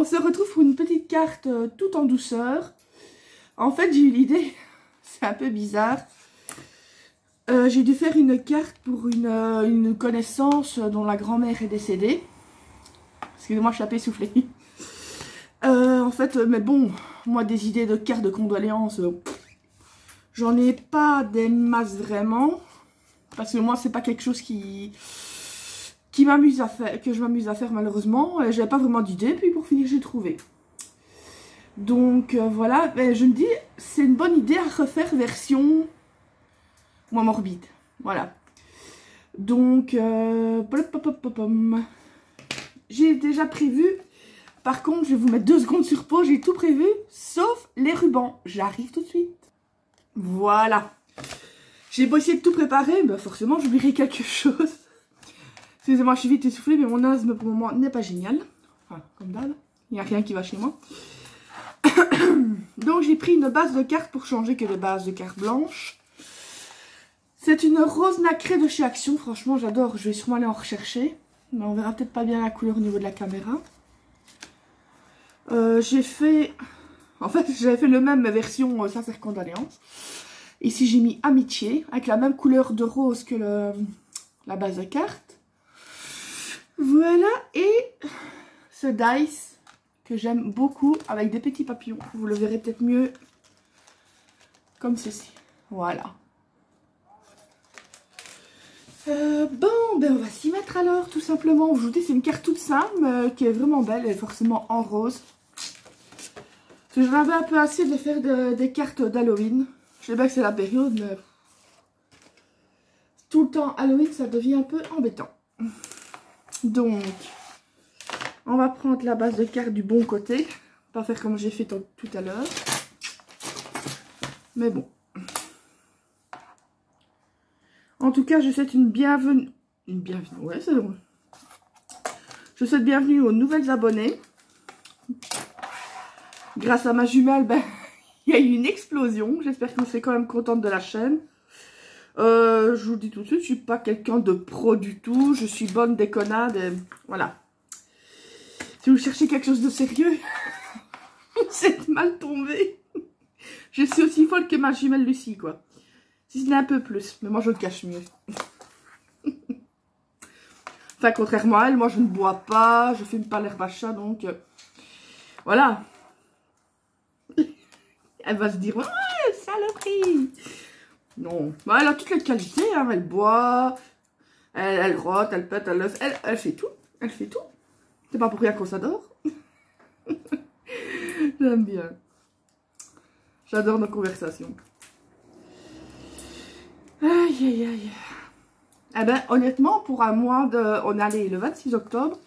se retrouve pour une petite carte tout en douceur. En fait, j'ai eu l'idée, c'est un peu bizarre. J'ai dû faire une carte pour une connaissance dont la grand-mère est décédée. Excusez-moi, je suis un peu essoufflée. En fait, mais bon, moi des idées de cartes de condoléances, j'en ai pas des masses vraiment. Parce que moi, c'est pas quelque chose qui m'amuse à faire, que je m'amuse à faire malheureusement. J'avais pas vraiment d'idée, puis pour finir, j'ai trouvé. Donc voilà, je me dis, c'est une bonne idée à refaire version moins morbide. Voilà. Donc, j'ai déjà prévu. Par contre, je vais vous mettre 2 secondes sur pause. J'ai tout prévu, sauf les rubans. J'arrive tout de suite. Voilà. J'ai beau essayer de tout préparer, bah forcément, j'oublierai quelque chose. Excusez-moi, je suis vite essoufflée, mais mon asthme pour le moment n'est pas génial. Enfin, comme d'hab. Il n'y a rien qui va chez moi. Donc, j'ai pris une base de cartes pour changer que des bases de cartes blanches. C'est une rose nacrée de chez Action. Franchement, j'adore. Je vais sûrement aller en rechercher. Mais on verra peut-être pas bien la couleur au niveau de la caméra. J'ai fait... En fait, j'avais fait le même, mais version sincère condoléances. Ici, j'ai mis amitié, avec la même couleur de rose que la base de carte. Voilà, et ce dice que j'aime beaucoup, avec des petits papillons. Vous le verrez peut-être mieux comme ceci. Voilà. Bon, ben on va s'y mettre alors, tout simplement. Je vous dis, c'est une carte toute simple, qui est vraiment belle, elle est forcément en rose. J'en avais un peu assez de faire des cartes d'Halloween. Je sais bien que c'est la période, mais tout le temps Halloween, ça devient un peu embêtant. Donc, on va prendre la base de cartes du bon côté. Pas faire comme j'ai fait tout à l'heure. Mais bon. En tout cas, je souhaite une bienvenue. Une bienvenue, ouais, c'est bon. Je souhaite bienvenue aux nouvelles abonnés. Grâce à ma jumelle, ben, il y a eu une explosion. J'espère que vous serez quand même contente de la chaîne. Je vous le dis tout de suite, je suis pas quelqu'un de pro du tout. Je suis bonne déconnade. Et voilà. Si vous cherchez quelque chose de sérieux, vous êtes mal tombé. Je suis aussi folle que ma jumelle Lucie, quoi. Si ce n'est un peu plus. Mais moi, je le cache mieux. Enfin, contrairement à elle, moi, je ne bois pas. Je fume pas l'herbe à chat, donc... voilà. Elle va se dire, ouais, saloperie. Non, bah, elle a toutes les qualités, hein. Elle boit, elle rote, elle pète, elle fait tout. Elle fait tout. C'est pas pour rien qu'on s'adore. J'aime bien. J'adore nos conversations. Aïe, aïe, aïe. Eh ben, honnêtement, pour un mois de... On est allé le 26 octobre.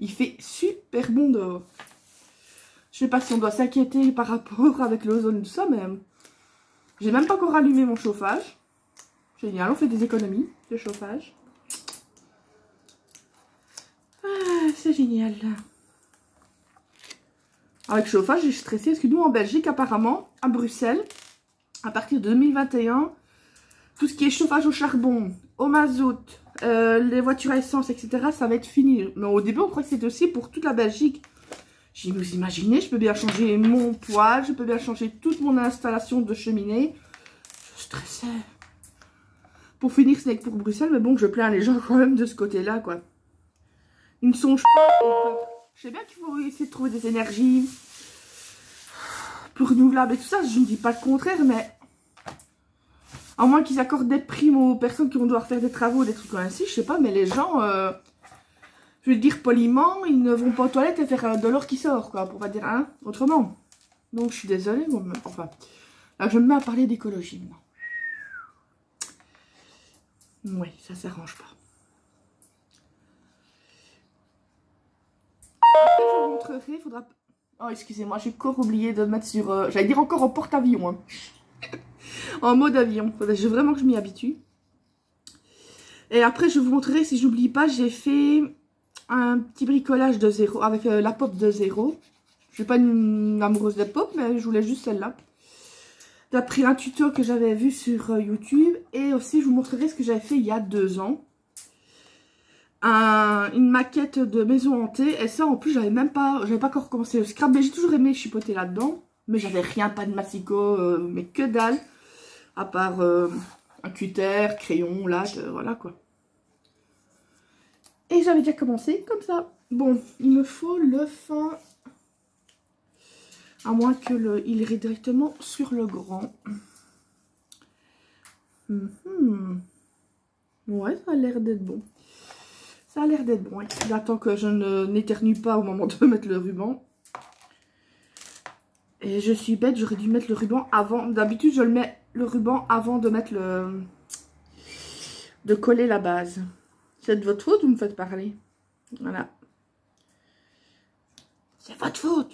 Il fait super bon dehors. Je sais pas si on doit s'inquiéter par rapport avec l'ozone et tout ça, mais j'ai même pas encore allumé mon chauffage. Génial, on fait des économies de chauffage. Ah, c'est génial. Avec chauffage, j'ai stressé parce que nous en Belgique, apparemment, à Bruxelles, à partir de 2021, tout ce qui est chauffage au charbon, au mazout, les voitures à essence, etc., ça va être fini. Mais au début, on croyait que c'était aussi pour toute la Belgique. J'ai dit, vous imaginez, je peux bien changer mon poêle, je peux bien changer toute mon installation de cheminée. Je stressais. Pour finir, ce n'est que pour Bruxelles, mais bon, je plains les gens quand même de ce côté-là, quoi. Ils ne songent pas au peuple. Je sais bien qu'il faut essayer de trouver des énergies plus renouvelables et tout ça, je ne dis pas le contraire, mais à moins qu'ils accordent des primes aux personnes qui vont devoir faire des travaux, des trucs comme ainsi, je sais pas, mais les gens... je vais dire poliment, ils ne vont pas aux toilettes et faire de l'or qui sort, quoi, pour pas dire hein, autrement. Donc je suis désolée, bon, enfin, là je me mets à parler d'écologie maintenant. Oui, ça s'arrange pas. Après je vous montrerai, il faudra... Oh excusez-moi, j'ai encore oublié de mettre sur... J'allais dire encore en porte-avions, hein. En mode avion, faudrait vraiment que je m'y habitue. Et après je vous montrerai, si j'oublie pas, j'ai fait... un petit bricolage de zéro avec la pop de zéro. Je suis pas une amoureuse de pop, mais je voulais juste celle-là. D'après un tuto que j'avais vu sur YouTube. Et aussi, je vous montrerai ce que j'avais fait il y a 2 ans. une maquette de maison hantée. Et ça, en plus, j'avais pas encore commencé le scrap. Mais j'ai toujours aimé chipoter là-dedans. Mais j'avais rien, pas de massicot, mais que dalle. À part un cutter, crayon, latte, voilà quoi. Et j'avais déjà commencé comme ça. Bon, il me faut le fin. À moins que il irait directement sur le grand. Ouais, ça a l'air d'être bon. Ça a l'air d'être bon. J'attends que je n'éternue pas au moment de mettre le ruban. Et je suis bête, j'aurais dû mettre le ruban avant. D'habitude, je le mets le ruban avant de mettre le... de coller la base. C'est de votre faute, vous me faites parler. Voilà. C'est votre faute.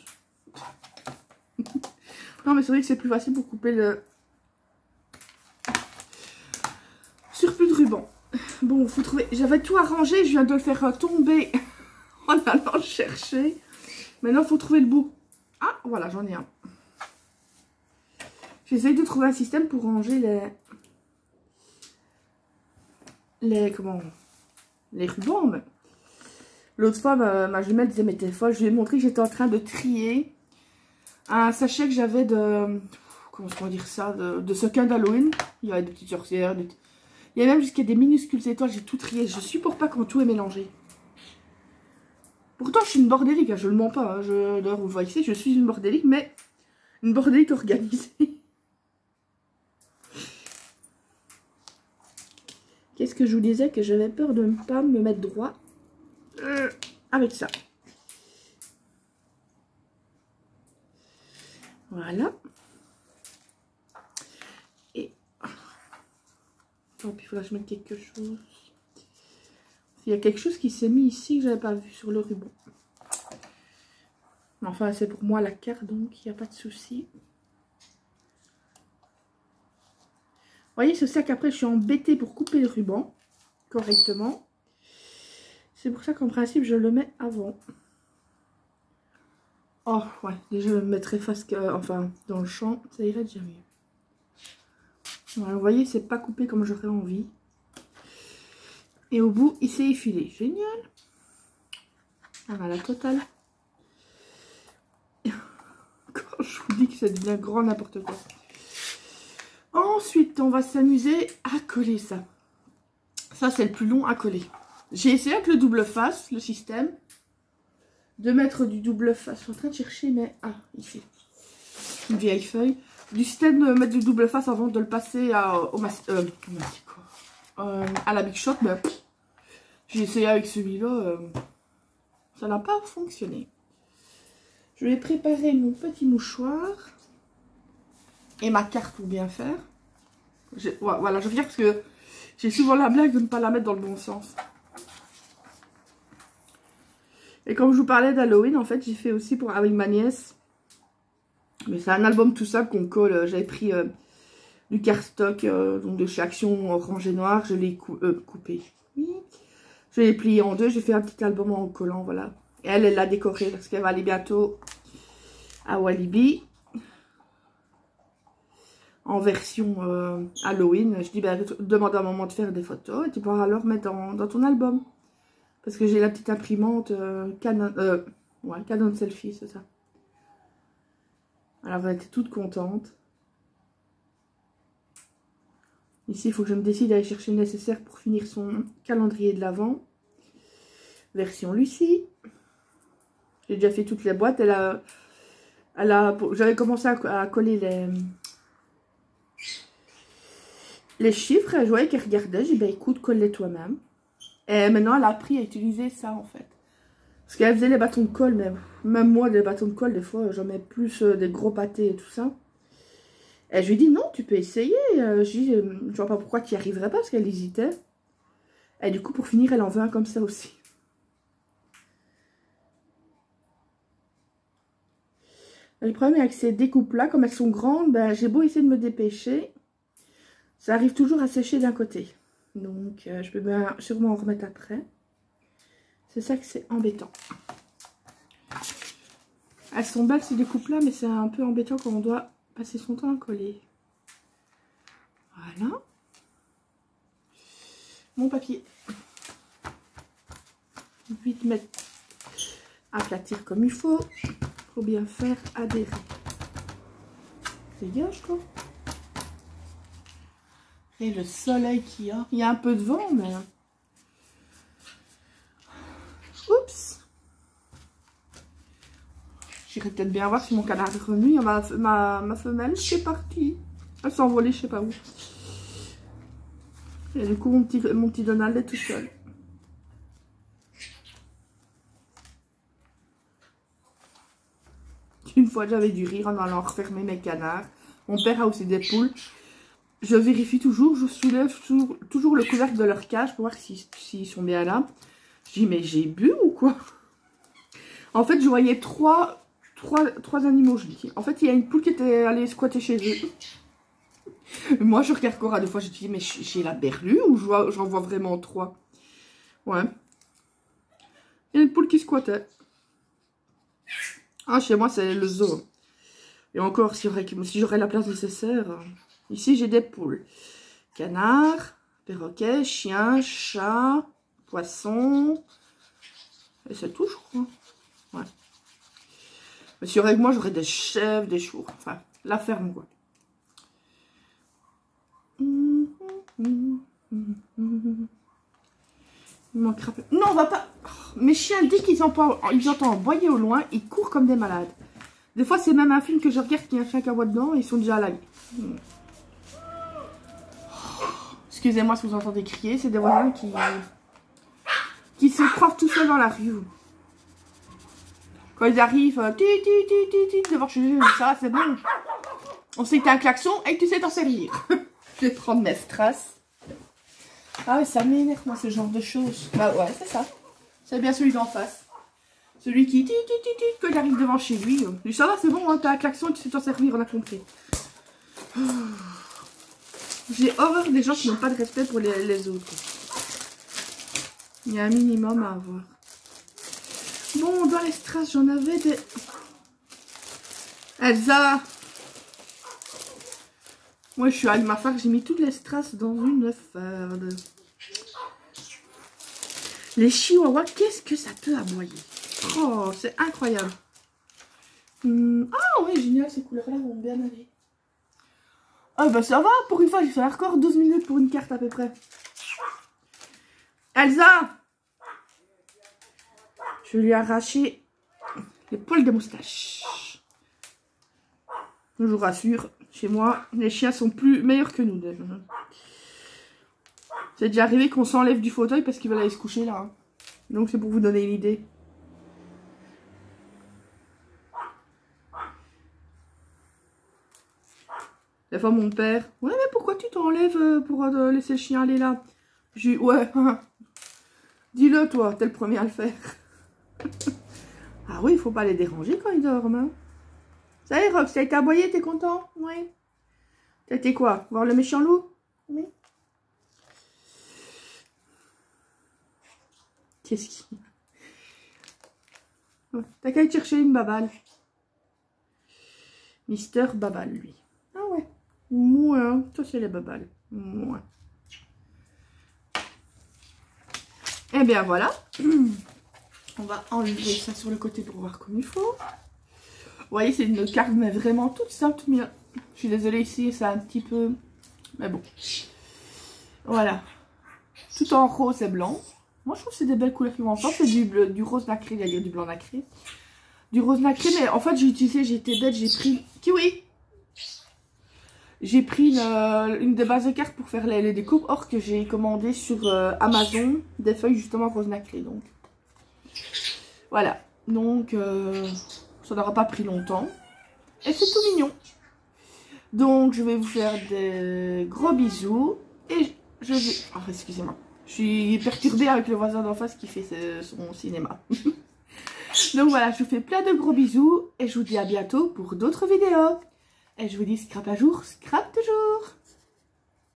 Non, mais c'est vrai que c'est plus facile pour couper le surplus de ruban. Bon, faut trouver... J'avais tout arrangé, je viens de le faire tomber en allant le chercher. Maintenant, il faut trouver le bout. Ah, voilà, j'en ai un. J'essaye de trouver un système pour ranger les rubans. Mais... L'autre fois, ma jumelle disait, mais t'es folle. Je lui ai montré que j'étais en train de trier un sachet que j'avais de... Comment je peux dire ça? De sequins d'Halloween. Il y avait des petites sorcières. Il y avait même jusqu'à des minuscules étoiles. J'ai tout trié. Je supporte pas quand tout est mélangé. Pourtant, je suis une bordélique. Hein, je le mens pas. Hein. D'ailleurs, vous voyez ici, je suis une bordélique. Mais une bordélique organisée. Qu'est-ce que je vous disais? Que j'avais peur de ne pas me mettre droit avec ça. Voilà. Et... Oh, puis il faudra que je mette quelque chose. Il y a quelque chose qui s'est mis ici que j'avais pas vu sur le ruban. Enfin, c'est pour moi la carte, donc il n'y a pas de souci. Vous voyez, c'est ça qu'après, je suis embêtée pour couper le ruban correctement. C'est pour ça qu'en principe, je le mets avant. Oh, ouais, déjà, je me mettrai face enfin, dans le champ, ça irait déjà mieux. Voilà, vous voyez, c'est pas coupé comme j'aurais envie. Et au bout, il s'est effilé. Génial. Ah, bah, la totale. Quand je vous dis que ça devient grand n'importe quoi. Ensuite, on va s'amuser à coller ça. Ça, c'est le plus long à coller. J'ai essayé avec le double face, le système, de mettre du double face. Je suis en train de chercher, mais... Ah, ici. Une vieille feuille. Du système de mettre du double face avant de le passer à la Big Shot. Mais j'ai essayé avec celui-là. Ça n'a pas fonctionné. Je vais préparer mon petit mouchoir. Et ma carte pour bien faire. Voilà, je veux dire parce que j'ai souvent la blague de ne pas la mettre dans le bon sens. Et comme je vous parlais d'Halloween, en fait, j'ai fait aussi avec ma nièce. Mais c'est un album tout simple qu'on colle. J'avais pris du cardstock donc de chez Action orange et noir. Je l'ai coupé. Oui. Je l'ai plié en deux. J'ai fait un petit album en collant, voilà. Et elle l'a décoré parce qu'elle va aller bientôt à Walibi. En version Halloween. Je dis, ben, demande à maman de faire des photos et tu pourras alors mettre dans ton album. Parce que j'ai la petite imprimante Canon, Canon Selfie, c'est ça. Alors, elle était toute contente. Ici, il faut que je me décide à aller chercher le nécessaire pour finir son calendrier de l'Avent. Version Lucie. J'ai déjà fait toutes les boîtes. J'avais commencé à coller les chiffres. Je voyais qu'elle regardait. J'ai dit, bah écoute, colle-les toi-même. Et maintenant, elle a appris à utiliser ça, en fait. Parce qu'elle faisait les bâtons de colle, mais même moi, des bâtons de colle, des fois, j'en mets plus des gros pâtés et tout ça. Et je lui ai dit, non, tu peux essayer. Je dis, je vois pas pourquoi tu n'y arriverais pas, parce qu'elle hésitait. Et du coup, pour finir, elle en veut un comme ça aussi. Le problème avec ces découpes-là, comme elles sont grandes, ben, j'ai beau essayer de me dépêcher, ça arrive toujours à sécher d'un côté. Donc, je peux sûrement en remettre après. C'est ça que c'est embêtant. Elles sont belles ces découpes-là, mais c'est un peu embêtant quand on doit passer son temps à coller. Voilà. Mon papier. vite mettre, aplatir comme il faut pour bien faire adhérer. Dégage quoi. Et le soleil qu'il y a. Il y a un peu de vent, mais... Oups. J'irai peut-être bien voir si mon canard est revenu. Ma femelle, c'est parti. Elle s'est envolée, je sais pas où. Et du coup, mon petit Donald est tout seul. Une fois, j'avais dû rire en allant refermer mes canards. Mon père a aussi des poules. Je vérifie toujours, je soulève toujours le couvercle de leur cage pour voir s'ils sont bien là. Je dis, mais j'ai bu ou quoi? En fait, je voyais trois animaux, je dis. En fait, il y a une poule qui était allée squatter chez eux. Moi, je regarde Cora, des fois, je dis, mais j'ai la berlue ou j'en vois vraiment 3? Ouais. Il y a une poule qui squattait. Ah, chez moi, c'est le zoo. Et encore, si j'aurais la place nécessaire... Ici, j'ai des poules. Canards, perroquets, chiens, chats, poissons. Et c'est tout, je crois. Ouais. Mais si avec moi, j'aurais des chèvres, des chevaux. Enfin, la ferme, quoi. Il manquera pas. Non, on va pas... Mes chiens, dès qu'ils entendent aboyer au loin, ils courent comme des malades. Des fois, c'est même un film que je regarde qu'il y a un chien qui aboie dedans et ils sont déjà à la... Excusez-moi si vous entendez crier, c'est des voisins qui se croient tout seuls dans la rue. Quand ils arrivent, devant chez eux, ça c'est bon. On sait que t'as un klaxon et que tu sais t'en servir. Je vais prendre mes strass. Ah ouais, ça m'énerve moi ce genre de choses. Bah ouais, c'est ça. C'est bien celui d'en face. Celui qui quand il arrive devant chez lui. Ça va, c'est bon, hein, t'as un klaxon et tu sais t'en servir, on a compris. J'ai horreur des gens qui n'ont pas de respect pour les autres. Il y a un minimum à avoir. Bon, dans les strass, j'en avais des... Elsa! Moi, je suis avec ma femme, j'ai mis toutes les strass dans une farde. Les chihuahuas, qu'est-ce que ça peut aboyer? Oh, c'est incroyable. Ah oui, génial, ces couleurs-là vont bien aller. Ah bah ça va, pour une fois, j'ai fait un record 12 minutes pour une carte à peu près. Elsa! Je vais lui arracher les poils de moustache. Je vous rassure, chez moi, les chiens sont plus meilleurs que nous. C'est déjà arrivé qu'on s'enlève du fauteuil parce qu'ils veulent aller se coucher là. Hein. Donc c'est pour vous donner une idée. Des fois mon père, ouais mais pourquoi tu t'enlèves pour laisser le chien aller là? J'ai ouais, dis-le toi, t'es le premier à le faire. Ah oui, il faut pas les déranger quand ils dorment. Hein. Ça y est Rox, t'as été aboyé, t'es content? Oui. T'as été quoi? Voir le méchant loup? Oui. Qu'est-ce qu'il y a? T'as qu'à aller chercher une babale. Mister Babal, lui. Ah ouais. Moins. Ça, c'est les babales. Moins. Et bien voilà. On va enlever ça sur le côté pour voir comme il faut. Vous voyez, c'est une carte, mais vraiment toute simple. Je suis désolée ici, c'est un petit peu... Mais bon. Voilà. Tout en rose et blanc. Moi, je trouve que c'est des belles couleurs qui vont ensemble. C'est du rose nacré, il y a du blanc nacré. Du rose nacré, mais en fait, j'ai utilisé, j'ai été bête, j'ai pris... Kiwi! J'ai pris une des bases de cartes pour faire les découpes. Or, que j'ai commandé sur Amazon des feuilles justement rose nacré. Donc, voilà. Donc, ça n'aura pas pris longtemps. Et c'est tout mignon. Donc, je vais vous faire des gros bisous. Et je vais... Oh, excusez-moi. Je suis perturbée avec le voisin d'en face qui fait son cinéma. Donc voilà, je vous fais plein de gros bisous. Et je vous dis à bientôt pour d'autres vidéos. Et je vous dis scrap à jour, scrap toujours.